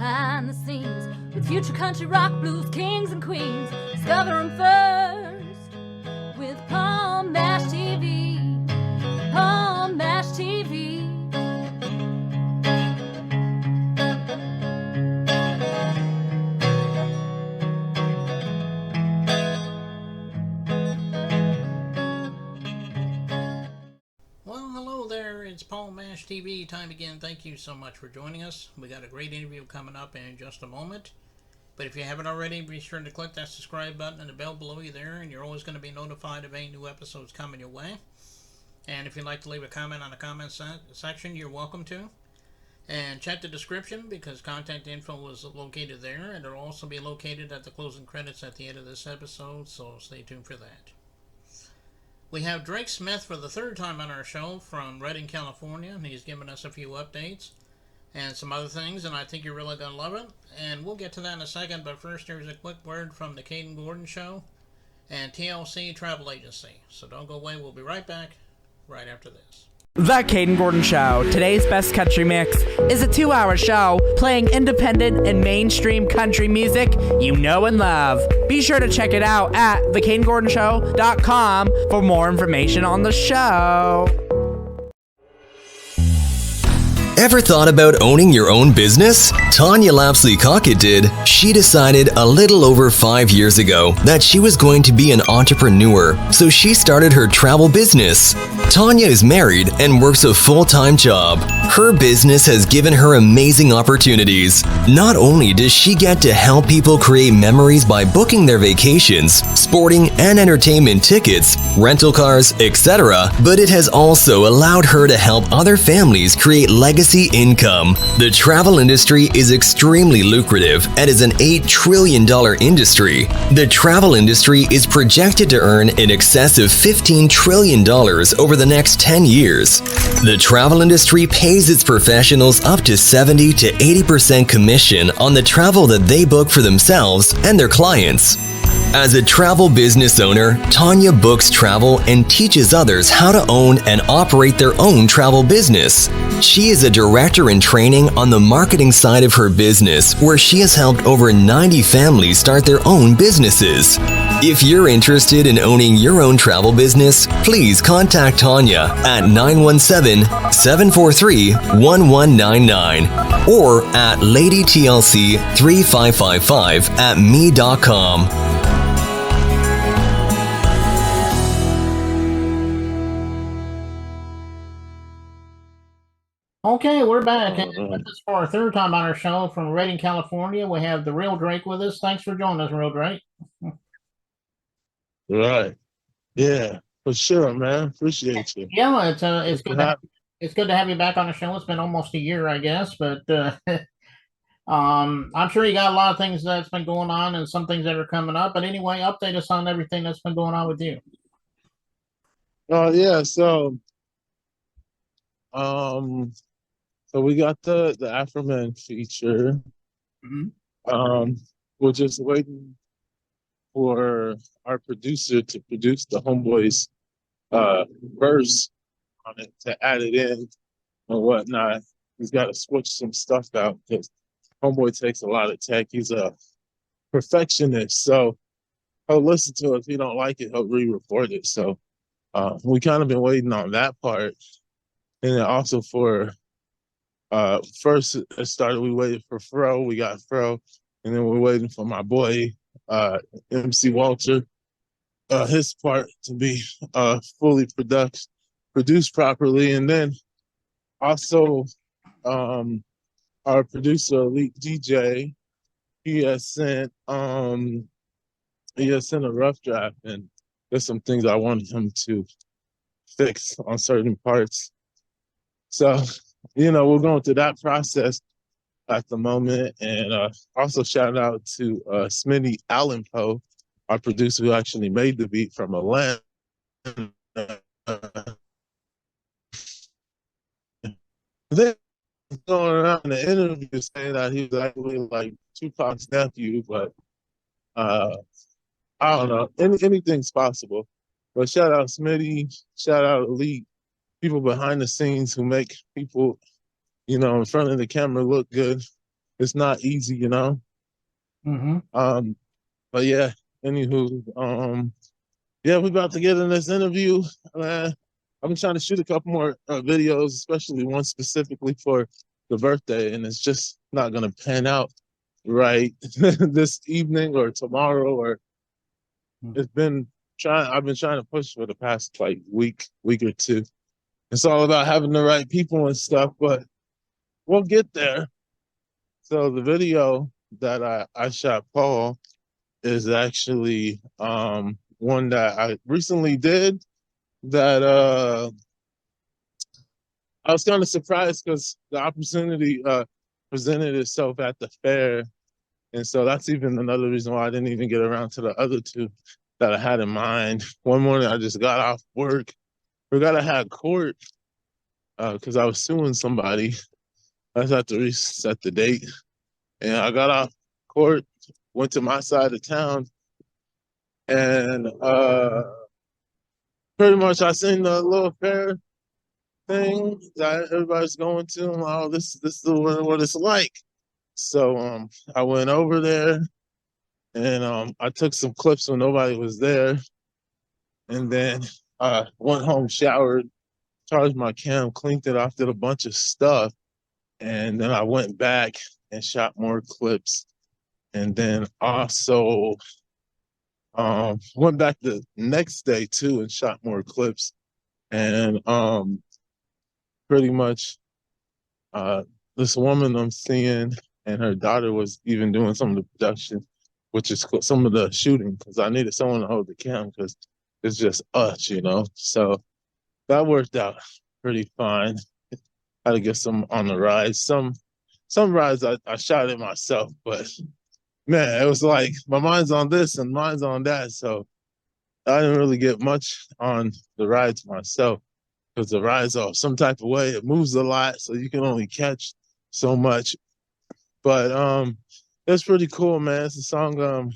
behind the scenes with future country rock blues kings and queens. Discover them first with Palm Mash TV. Palm Mash TV. Well, hello there. It's Palm Mash TV time again. Thank you so much for joining us. We got a great interview coming up in just a moment. But if you haven't already, be sure to click that subscribe button and the bell below you there, and you're always going to be notified of any new episodes coming your way. And if you'd like to leave a comment on the comment section, you're welcome to. And check the description because contact info is located there, and it'll also be located at the closing credits at the end of this episode, so stay tuned for that. We have Drake Smith for the third time on our show from Redding, California, and he's given us a few updates and some other things, and I think you're really going to love it. And we'll get to that in a second, but first here's a quick word from the Caden Gordon Show and TLC Travel Agency. So don't go away, we'll be right back right after this. The Caden Gordon Show, today's best country mix, is a 2-hour show playing independent and mainstream country music you know and love. Be sure to check it out at thecadengordonshow.com for more information on the show. Ever thought about owning your own business? Tanya Lapsley-Cockett did. She decided a little over 5 years ago that she was going to be an entrepreneur, so she started her travel business. Tanya is married and works a full-time job. Her business has given her amazing opportunities. Not only does she get to help people create memories by booking their vacations, sporting and entertainment tickets, rental cars, etc., but it has also allowed her to help other families create legacy income. The travel industry is extremely lucrative and is an $8 trillion industry. The travel industry is projected to earn in excess of $15 trillion over the next 10 years. The travel industry pays its professionals up to 70 to 80% commission on the travel that they book for themselves and their clients. As a travel business owner, Tanya books travel and teaches others how to own and operate their own travel business. She is a director in training on the marketing side of her business, where she has helped over 90 families start their own businesses. If you're interested in owning your own travel business, please contact Tanya at 917-743-1199 or at ladytlc3555@me.com. Okay, we're back, and this is for our third time on our show from Redding, California. We have the real Drake with us. Thanks for joining us, real Drake. Right. Yeah, for sure, man. Appreciate you. Yeah, it's good. It's good to have you back on the show. It's been almost a year, I guess, but I'm sure you got a lot of things that's been going on and some things that are coming up. But anyway, update us on everything that's been going on with you. Oh yeah, so we got the Afroman feature. We're just waiting for our producer to produce the Homeboys verse on it, to add it in and whatnot. He's got to switch some stuff out because Homeboy takes a lot of tech. He's a perfectionist, so he'll listen to it. If he don't like it, he'll re-record it. So we kind of been waiting on that part. And then also for first it started, we waited for Fro. We got Fro, and then we're waiting for my boy MC Walter, his part to be fully produced properly. And then also our producer Elite DJ, he has sent a rough draft, and there's some things I wanted him to fix on certain parts. So, we're going through that process at the moment. And also shout out to Smitty Allen Poe, our producer who actually made the beat from Atlanta. Then going around in the interview saying that he was actually like Tupac's nephew, but I don't know. Anything's possible. But shout out Smitty, shout out Elite, people behind the scenes who make people, in front of the camera look good. it's not easy, you know. Mm-hmm. But yeah, anywho, yeah, we're about to get in this interview. I've been trying to shoot a couple more videos, especially one specifically for the birthday, and it's just not gonna pan out right this evening or tomorrow. Or it's been I've been trying to push for the past like week or two. It's all about having the right people and stuff, but we'll get there. So the video that I shot Paul is actually one that I recently did that I was kind of surprised because the opportunity presented itself at the fair. And so that's even another reason why I didn't even get around to the other two that I had in mind. One morning I just got off work, forgot I had court because I was suing somebody. I had to reset the date. And I got off court, went to my side of town, and pretty much I seen the little fair thing that everybody's going to. And, oh, this is what it's like. So I went over there and I took some clips when nobody was there, and then went home, showered, charged my cam, cleaned it off, did a bunch of stuff, and then I went back and shot more clips, and then also went back the next day too and shot more clips, and pretty much this woman I'm seeing and her daughter was even doing some of the production, which is some of the shooting, because I needed someone to hold the cam because it's just us, you know. So that worked out pretty fine. Had to get some on the rides. Some rides I shot it myself, but man, it was like my mind's on this and mine's on that. So I didn't really get much on the rides myself because the rides are some type of way. It moves a lot, so you can only catch so much. But it's pretty cool, man. It's a song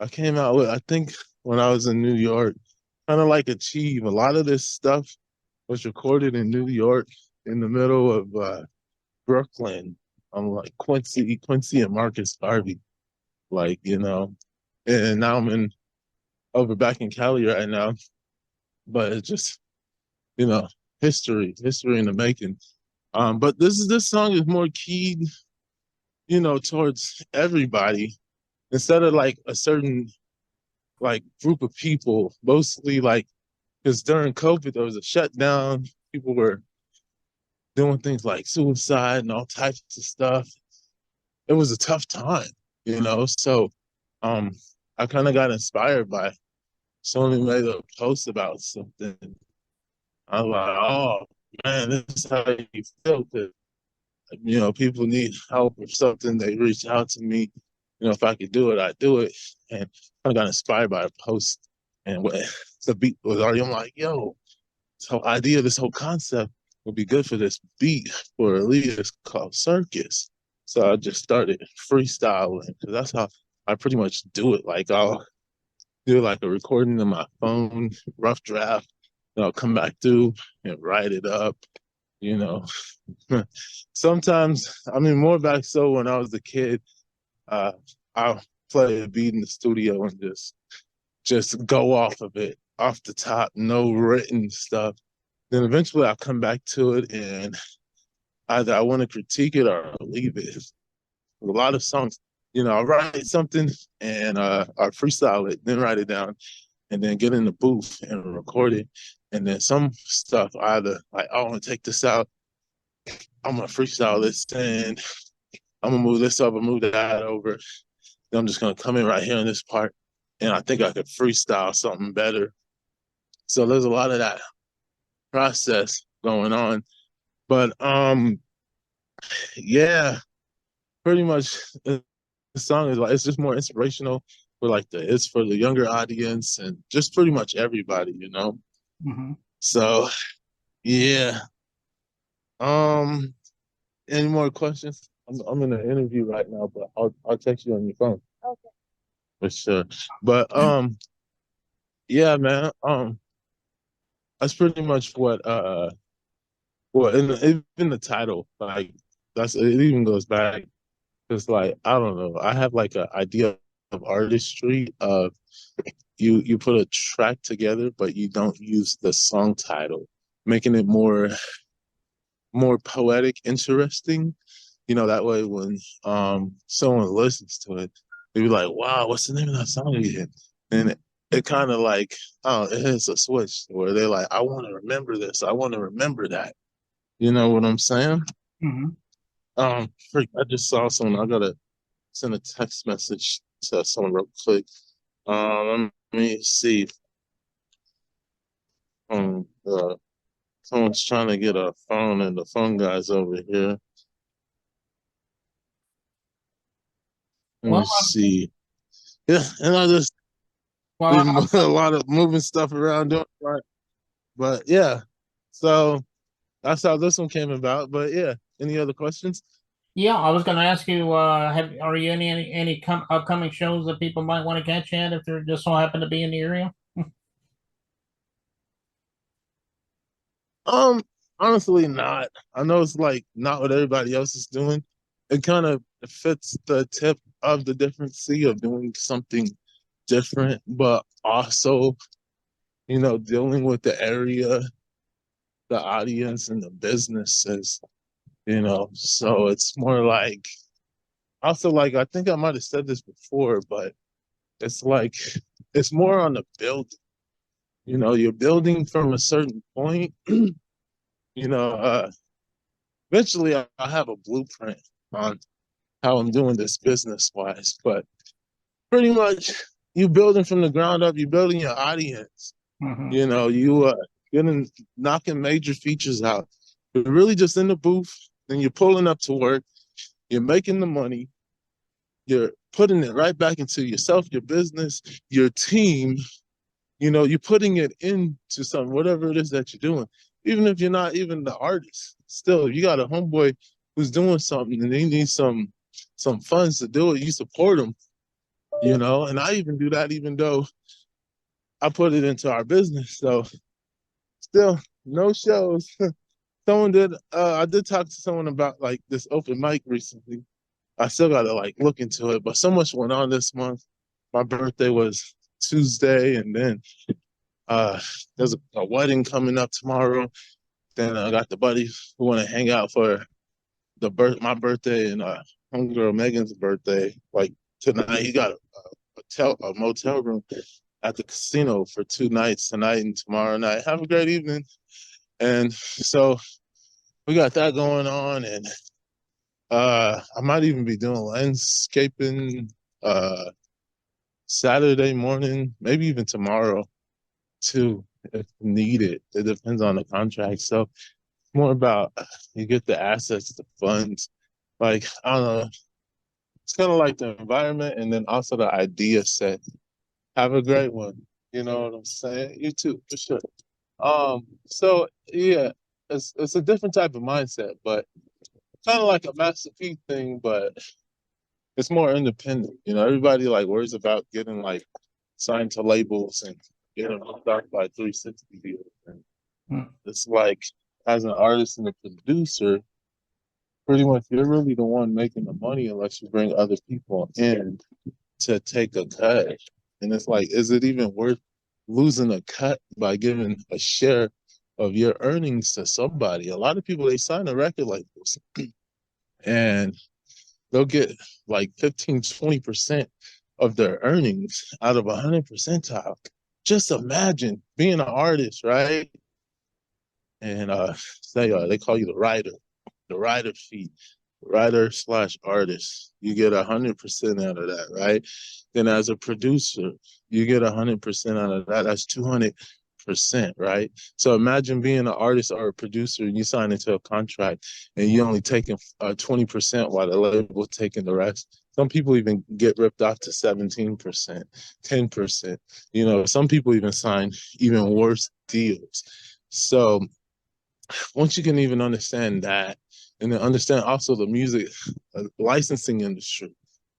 I came out with, I think, when I was in New York. Kind of like Achieve. A lot of this stuff was recorded in New York in the middle of Brooklyn. I'm like Quincy and Marcus Garvey. Like, you know. And now I'm over back in Cali right now. But it's just, you know, history in the making. But this song is more keyed, you know, towards everybody instead of like a certain like group of people. Mostly like because during COVID there was a shutdown. People were doing things like suicide and all types of stuff. It was a tough time, you know. So I kind of got inspired by someone who made a post about something. I was like, oh man, this is how you feel. You know, people need help or something, they reach out to me. You know, if I could do it, I'd do it. And I got inspired by a post. And when the beat was already, I'm like, yo, this whole idea, this whole concept would be good for this beat for a leader. It's called Circus. So I just started freestyling because that's how I pretty much do it. Like I'll do like a recording in my phone, rough draft, and I'll come back through and write it up, you know. Sometimes, I mean, more back so when I was a kid, I'll play a beat in the studio and just go off of it, off the top, no written stuff. Then eventually I'll come back to it and either I want to critique it or I'll leave it. A lot of songs, you know, I'll write something and I'll freestyle it, then write it down, and then get in the booth and record it. And then some stuff either like, I want to take this out, I'm gonna freestyle this and I'm gonna move this up and move that over. Then I'm just gonna come in right here in this part, and I think I could freestyle something better. So there's a lot of that process going on. But yeah, pretty much the song is like it's just more inspirational for like it's for the younger audience and just pretty much everybody, you know. Mm-hmm. So yeah. Any more questions? I'm in an interview right now, but I'll text you on your phone. Okay. For sure. But yeah, man. That's pretty much what well, even the title, like it even goes back Cause like, I don't know, I have like an idea of artistry of you put a track together, but you don't use the song title, making it more poetic, interesting. That way when someone listens to it, they be like, wow, what's the name of that song again? And it kind of like, oh, it hits a switch where they're like, I want to remember this. I want to remember that. You know what I'm saying? Mm-hmm. Freak, I just saw someone. I gotta send a text message to someone real quick. Let me see. Uh, Someone's trying to get a phone, and the phone guy's over here. Let Well, me see. Yeah, and I just well, been a lot of moving stuff around doing right. But yeah, so that's how this one came about. But yeah, any other questions? yeah, I was going to ask you, are you any upcoming shows that people might want to catch at if they're just so happen to be in the area? Um, Honestly, not. I know it's like not what everybody else is doing. It kind of fits the tip of the different C of doing something different, but also, dealing with the area, the audience, and the businesses. So it's more like also like I think I might have said this before, but it's like it's more on the build. You're building from a certain point. You know, eventually I'll have a blueprint on how I'm doing this business wise, but pretty much you building from the ground up, you building your audience. Mm-hmm. You getting knocking major features out. You're really just in the booth, then you're pulling up to work, you're making the money, you're putting it right back into yourself, your business, your team. You're putting it into something, whatever it is that you're doing. Even if you're not even the artist, still, if you got a homeboy who's doing something and they need some funds to do it, you support them. And I even do that, even though I put it into our business. So still, no shows. I did talk to someone about like this open mic recently. I still gotta like look into it, but so much went on this month. My birthday was Tuesday, and then uh there's a wedding coming up tomorrow. Then I got the buddies who want to hang out for my birthday and homegirl Megan's birthday. Like tonight, he got a motel room at the casino for 2 nights, tonight and tomorrow night. Have a great evening. And so we got that going on, and I might even be doing landscaping Saturday morning, maybe even tomorrow too, if needed. It depends on the contract. So it's more about you get the assets, the funds. Like, I don't know. It's kind of like the environment and then also the idea set. Have a great one. You know what I'm saying? You too, for sure. So yeah, it's a different type of mindset, but kind of like a Master P thing, but it's more independent. Everybody like worries about getting like signed to labels and getting booked out by 360 deals. And Hmm. it's like as an artist and a producer, pretty much you're really the one making the money unless you bring other people in to take a cut. And it's like, is it even worth losing a cut by giving a share of your earnings to somebody? A lot of people, they sign a record like this and they'll get like 15, 20% of their earnings out of 100 percentile. Just imagine being an artist, right? And they call you the writer fee, writer/artist. You get 100% out of that, right? Then as a producer, you get 100% out of that. That's 200%, right? So imagine being an artist or a producer and you sign into a contract and you only taking 20% while the label taking the rest. Some people even get ripped off to 17%, 10%. Some people even sign even worse deals. So once you can even understand that, and then understand also the music licensing industry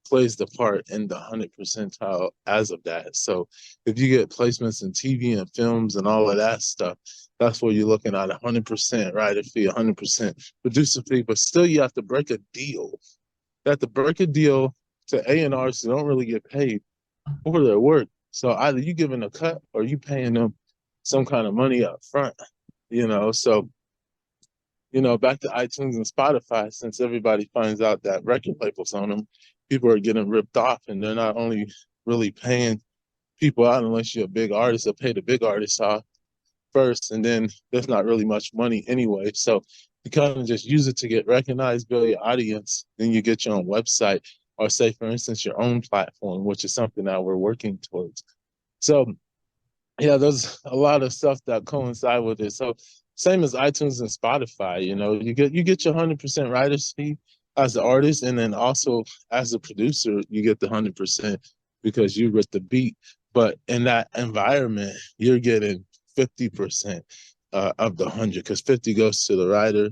plays the part in the 100 percentile as of that. So if you get placements in TV and films and all of that stuff, that's where you're looking at 100%, right? If you 100% producer fee, but still you have to break a deal that the break a deal to A&Rs who don't really get paid for their work. So either you giving a cut or you paying them some kind of money up front, So, back to iTunes and Spotify, since everybody finds out that record labels on them, people are getting ripped off, and they're not only really paying people out unless you're a big artist, they'll pay the big artists off first, and then there's not really much money anyway. So you kind of just use it to get recognized, build your audience, then you get your own website, or say, for instance, your own platform, which is something that we're working towards. So yeah, there's a lot of stuff that coincide with it. So same as iTunes and Spotify, you get your 100% writer's fee as the artist, and then also as a producer, you get the 100% because you wrote the beat. But in that environment, you're getting 50% of the 100, because 50 goes to the writer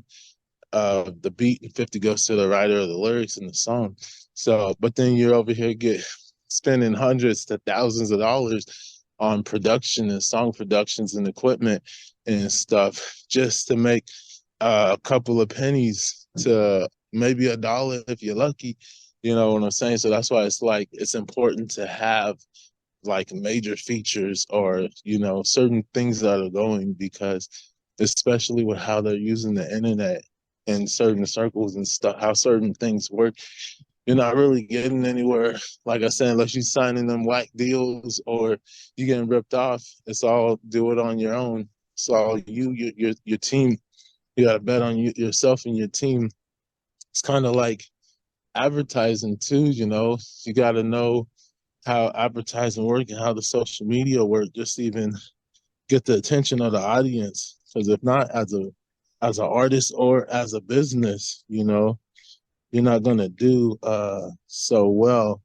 of the beat and 50 goes to the writer of the lyrics and the song. So, but then you're over here spending hundreds to thousands of dollars on production and song productions and equipment and stuff just to make a couple of pennies to maybe $1 if you're lucky. You know what I'm saying? So that's why it's important to have like major features or, certain things that are going, because especially with how they're using the internet in certain circles and stuff, how certain things work, you're not really getting anywhere, like I said, unless you're signing them whack deals or you're getting ripped off. It's all do it on your own. It's all your team. You got to bet on yourself and your team. It's kind of like advertising too, you got to know how advertising work and how the social media work, just to even get the attention of the audience. Because if not, as an artist or as a business, you're not gonna do so well.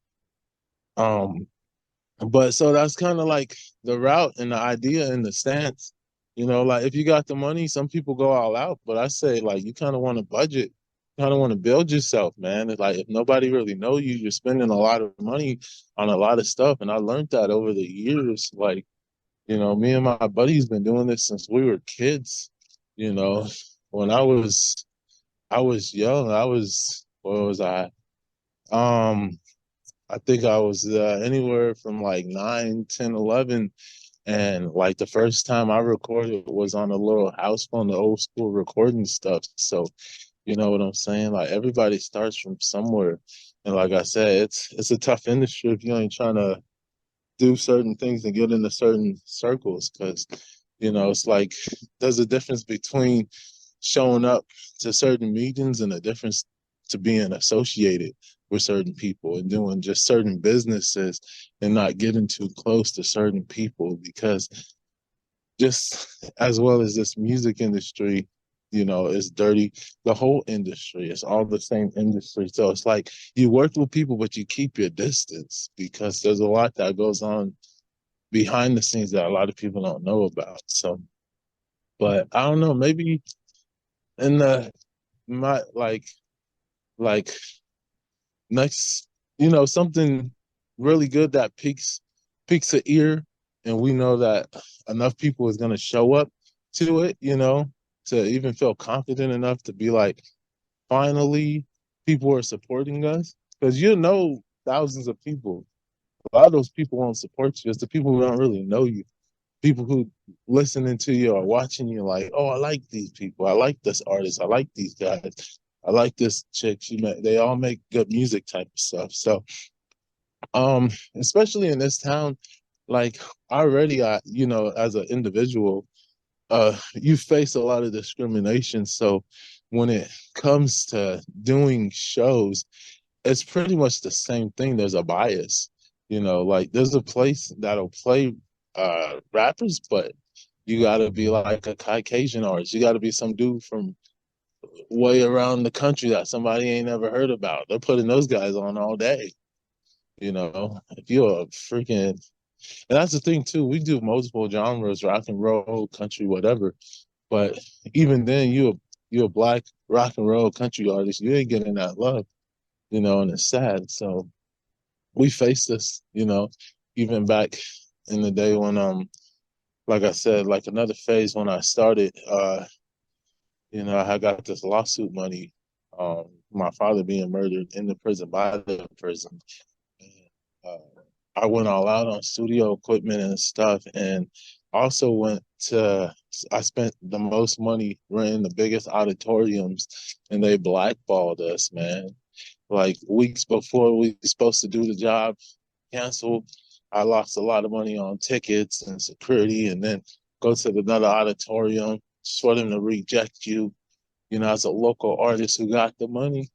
But so that's kind of like the route and the idea and the stance. Like if you got the money, some people go all out, but I say like you kind of want to budget, kind of want to build yourself, man. It's like if nobody really know you, you're spending a lot of money on a lot of stuff, and I learned that over the years. Like, me and my buddies been doing this since we were kids. When I was young, what was I? I think I was anywhere from like 9, 10, 11. And like the first time I recorded was on a little house phone, the old school recording stuff. So, you know what I'm saying? Like everybody starts from somewhere. And like I said, it's a tough industry if you ain't trying to do certain things and get into certain circles. Because, it's like there's a difference between showing up to certain meetings and a difference to being associated with certain people and doing just certain businesses and not getting too close to certain people, because just as well as this music industry, is dirty. The whole industry is all the same industry. So it's like you work with people, but you keep your distance, because there's a lot that goes on behind the scenes that a lot of people don't know about. So, but I don't know, maybe in like next, something really good that piques an ear, and we know that enough people is going to show up to it, to even feel confident enough to be like, finally, people are supporting us. Because thousands of people, a lot of those people won't support you. It's the people who don't really know you, people who listening to you or watching you like, oh, I like these people, I like this artist, I like these guys, I like this chick. They all make good music type of stuff. So, especially in this town, like already, as an individual, you face a lot of discrimination. So, when it comes to doing shows, it's pretty much the same thing. There's a bias, like there's a place that'll play rappers, but you got to be like a Caucasian artist. You got to be some dude from way around the country that somebody ain't never heard about. They're putting those guys on all day. If you're a freaking, and that's the thing too. We do multiple genres, rock and roll, country, whatever. But even then, you're a black rock and roll country artist. You ain't getting that love, and it's sad. So we face this, even back in the day when like I said, like another phase when I started, I got this lawsuit money My father being murdered in the prison by the prison. And, I went all out on studio equipment and stuff, and also I spent the most money renting the biggest auditoriums, and they blackballed us, man. Like weeks before we were supposed to do the job, canceled. I lost a lot of money on tickets and security, and then go to another auditorium just for them to reject you, as a local artist who got the money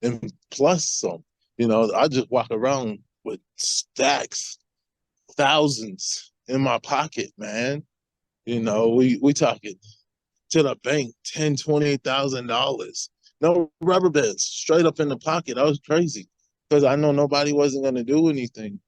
and plus some. I just walk around with stacks, thousands in my pocket, man. We talking to the bank, $10,000, $20,000. No rubber bands, straight up in the pocket. I was crazy because I know nobody wasn't gonna do anything.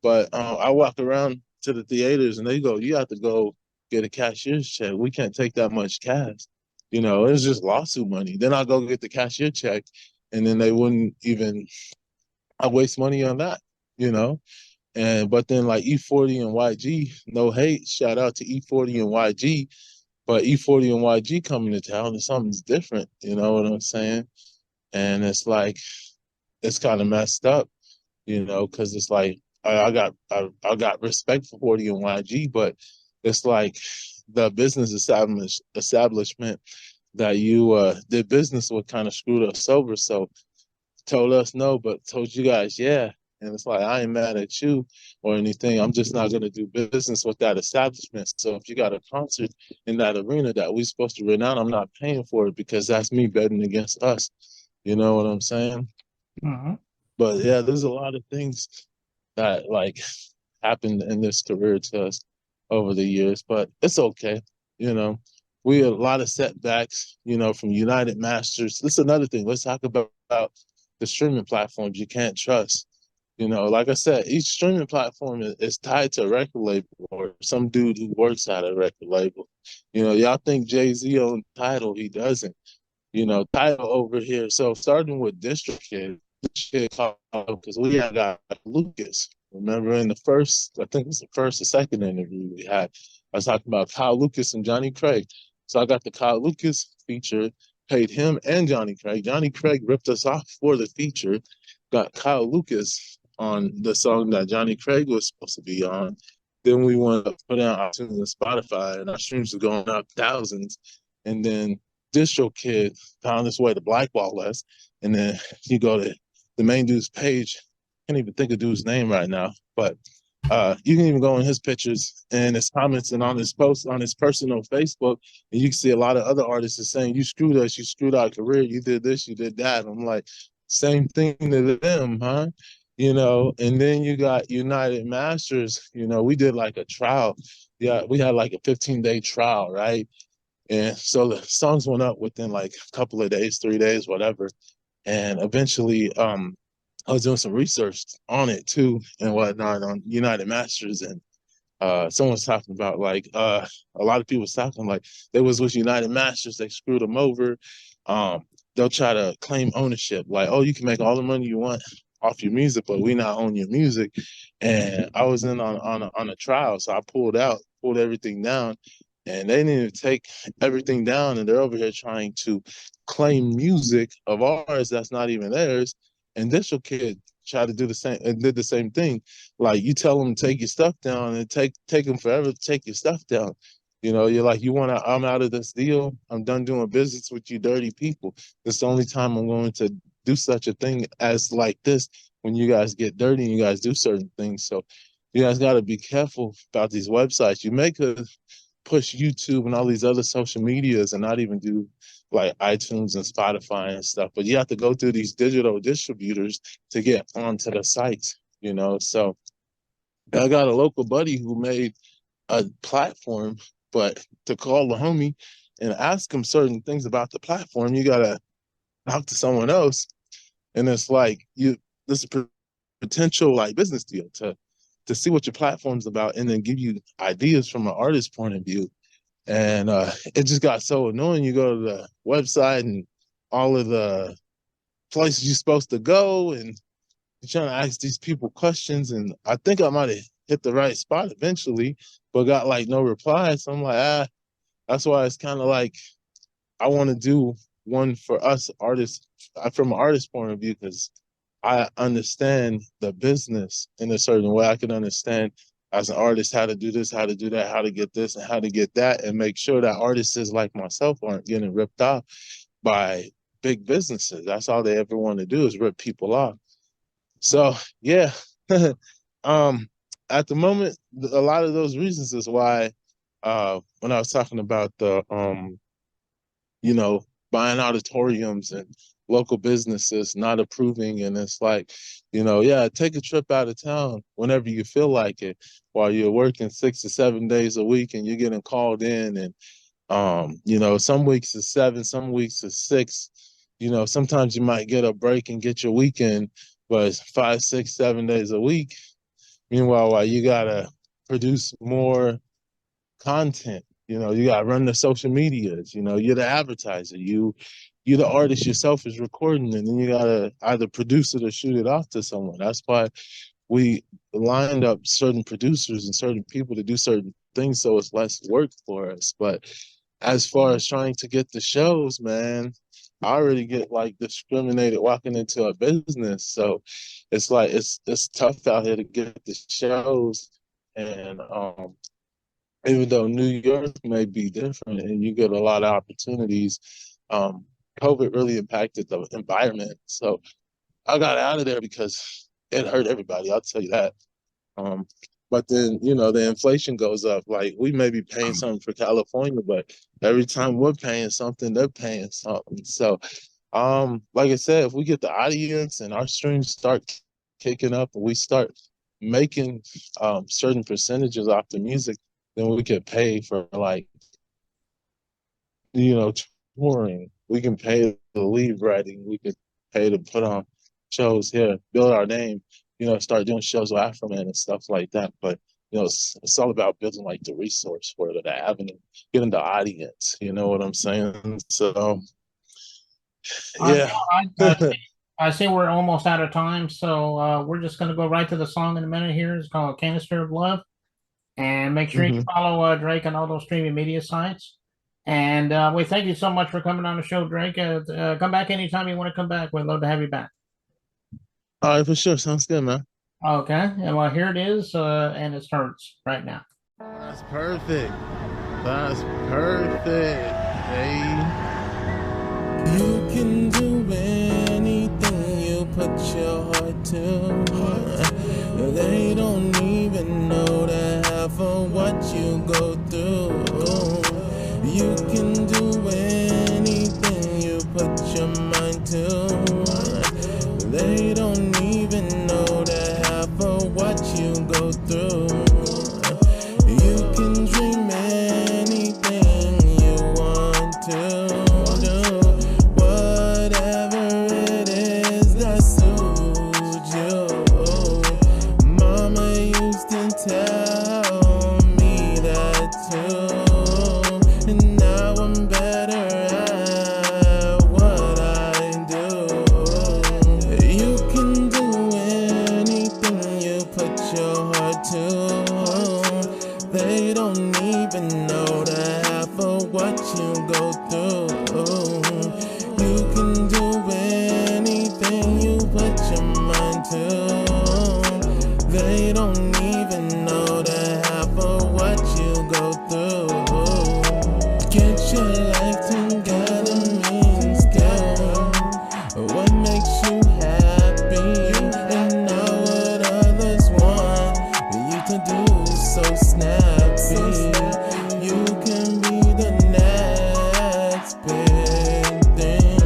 But I walk around to the theaters and they go, "You have to go get a cashier's check. We can't take that much cash." It's just lawsuit money. Then I go get the cashier check, and then they wouldn't even. I waste money on that, you know. But then like E40 and YG, no hate, shout out to E40 and YG, but E40 and YG coming to town and something's different, you know what I'm saying? And it's like it's kind of messed up, because it's like I got respect for 40 and YG, but it's like the business establishment that you did business with kind of screwed us over. So told us no, but told you guys yeah. And it's like, I ain't mad at you or anything. I'm just not going to do business with that establishment. So if you got a concert in that arena that we supposed to rent out, I'm not paying for it because that's me betting against us. You know what I'm saying? Mm-hmm. But yeah, there's a lot of things that like happened in this career to us over the years, but it's okay. You know, we had a lot of setbacks, from United Masters. This is another thing. Let's talk about the streaming platforms you can't trust. Like I said, each streaming platform is tied to a record label or some dude who works at a record label. Y'all think Jay-Z owned Tidal. He doesn't. Tidal over here. So starting with DistroKid, because we had got Lucas. Remember in the first, I think it was the first or second interview we had, I was talking about Kyle Lucas and Johnny Craig. So I got the Kyle Lucas feature, paid him and Johnny Craig. Johnny Craig ripped us off for the feature, got Kyle Lucas on the song that Johnny Craig was supposed to be on. Then we went to put on iTunes and Spotify, and our streams were going up thousands. And then DistroKid found his way to blackball us. And then you go to the main dude's page. I can't even think of dude's name right now, but you can even go in his pictures and his comments and on his posts on his personal Facebook, and you can see a lot of other artists are saying, "You screwed us, you screwed our career, you did this, you did that." I'm like, same thing to them, huh? And then you got United Masters. We did like a trial. Yeah, we had like a 15-day trial, right? And so the songs went up within like a couple of days, 3 days, whatever. And eventually, I was doing some research on it too and whatnot on United Masters, and someone was talking about like a lot of people was talking like they was with United Masters, they screwed them over. They'll try to claim ownership, like, oh, you can make all the money you want off your music, but we not own your music. And I was in on a trial, so I pulled everything down, and they need to take everything down, and they're over here trying to claim music of ours that's not even theirs. And DistroKid tried to do the same and did the same thing. Like, you tell them to take your stuff down, and take them forever to take your stuff down. You're like, I'm out of this deal. I'm done doing business with you dirty people. It's the only time I'm going to do such a thing as like this, when you guys get dirty and you guys do certain things. So you guys got to be careful about these websites. You may could push YouTube and all these other social medias and not even do like iTunes and Spotify and stuff, but you have to go through these digital distributors to get onto the sites, So I got a local buddy who made a platform, but to call the homie and ask him certain things about the platform, you gotta talk to someone else. And it's like, this is a potential like business deal to see what your platform's about and then give you ideas from an artist's point of view. And it just got so annoying. You go to the website and all of the places you're supposed to go, and you're trying to ask these people questions. And I think I might have hit the right spot eventually, but got like no reply. So I'm like, that's why it's kind of like I want to do one for us artists, from an artist point of view, because I understand the business in a certain way. I can understand as an artist how to do this, how to do that, how to get this and how to get that, and make sure that artists like myself aren't getting ripped off by big businesses. That's all they ever want to do is rip people off. So yeah, at the moment, a lot of those reasons is why when I was talking about the you know, buying auditoriums and local businesses not approving, and it's like, you know, yeah, take a trip out of town whenever you feel like it, while you're working 6 to 7 days a week and you're getting called in, and you know, some weeks is 7, some weeks is 6. You know, sometimes you might get a break and get your weekend, but it's 5, 6, 7 days a week. Meanwhile, while you gotta produce more content, you know, you gotta run the social medias, you know, you're the advertiser, you're the artist yourself is recording, and then you gotta either produce it or shoot it off to someone. That's why we lined up certain producers and certain people to do certain things so it's less work for us. But as far as trying to get the shows, man, I already get like discriminated walking into a business. So it's like it's tough out here to get the shows. And even though New York may be different and you get a lot of opportunities, COVID really impacted the environment. So I got out of there because it hurt everybody, I'll tell you that. But then, you know, the inflation goes up. Like, we may be paying something for California, but every time we're paying something, they're paying something. So, like I said, if we get the audience and our streams start kicking up and we start making certain percentages off the music, then we could pay for, like, you know, touring. We can pay the lead writing. We could pay to put on shows here, build our name, you know, start doing shows with Afroman and stuff like that. But, you know, it's all about building like the resource for it, the avenue, getting the audience, you know what I'm saying? So, yeah. I see we're almost out of time, so we're just going to go right to the song in a minute here. It's called Canister of Love. And make sure you follow Drake on all those streaming media sites. And we thank you so much for coming on the show, Drake. Come back anytime you want to come back. We'd love to have you back. All right, for sure. Sounds good, man. Okay. And well, here it is, and it starts right now. That's perfect. That's perfect, hey. You can do anything you put your heart to. They don't even know the half of what you go through. You can do anything you put your mind to. They don't even know the half of what you go through. You can dream anything you want to do. Whatever it is that suits you. Mama used to tell me that too. And now I'm better at what I do. You can do anything you put your heart to. They don't even know the half of what you go through. You can do anything you put your mind to. They don't even know the half of what you go through. Get your life together means skill. What makes you happy and not what others want you to do so snappy. You can be the next big thing.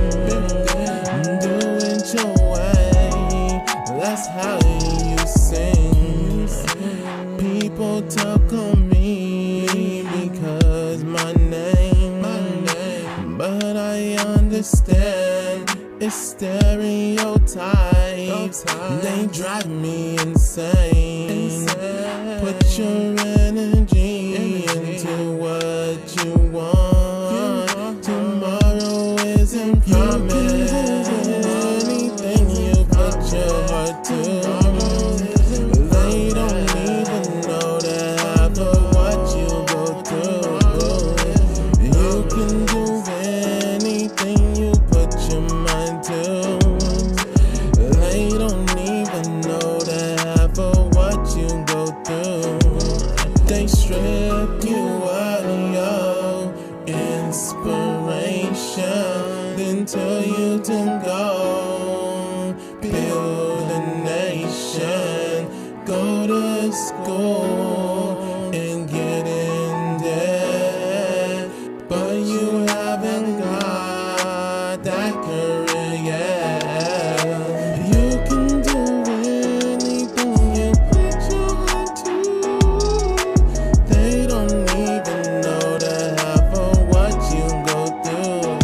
Do it your way. That's how you sing. People talk on me because my name, but I understand it's stereotypes. They drive me insane. Put your energy into what you want. Tomorrow isn't promised. Anything you put your heart to. They don't even know the half of what you go through. You can do anything you inspiration, then tell you to go build a nation, go to school and get in debt, but you haven't got that career yet. You can do anything you put your mind to. They don't even know the half of what you go through.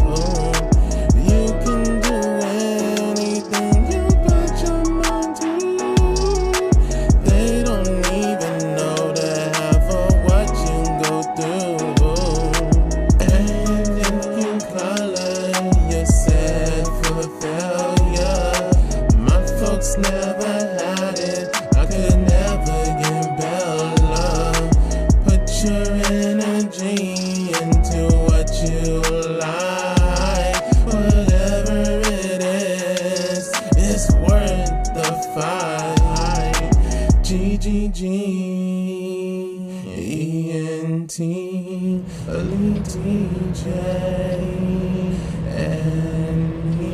You can do anything you put your mind to. They don't even know the half of what you go through. And if you color your set for failure, my folks never had it. I could never get better. Put your energy into what you like. Whatever it is, it's worth the fight. GGGENT, Elite DJ, and me,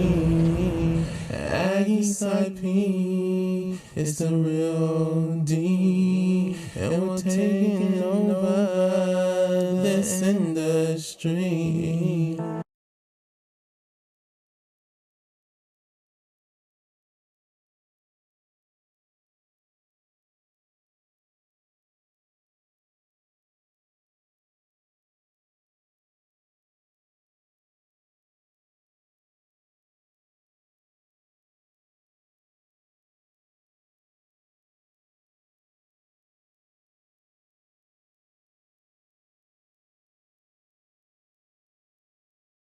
Aggie IP. It's the real D, and we're taking over this industry.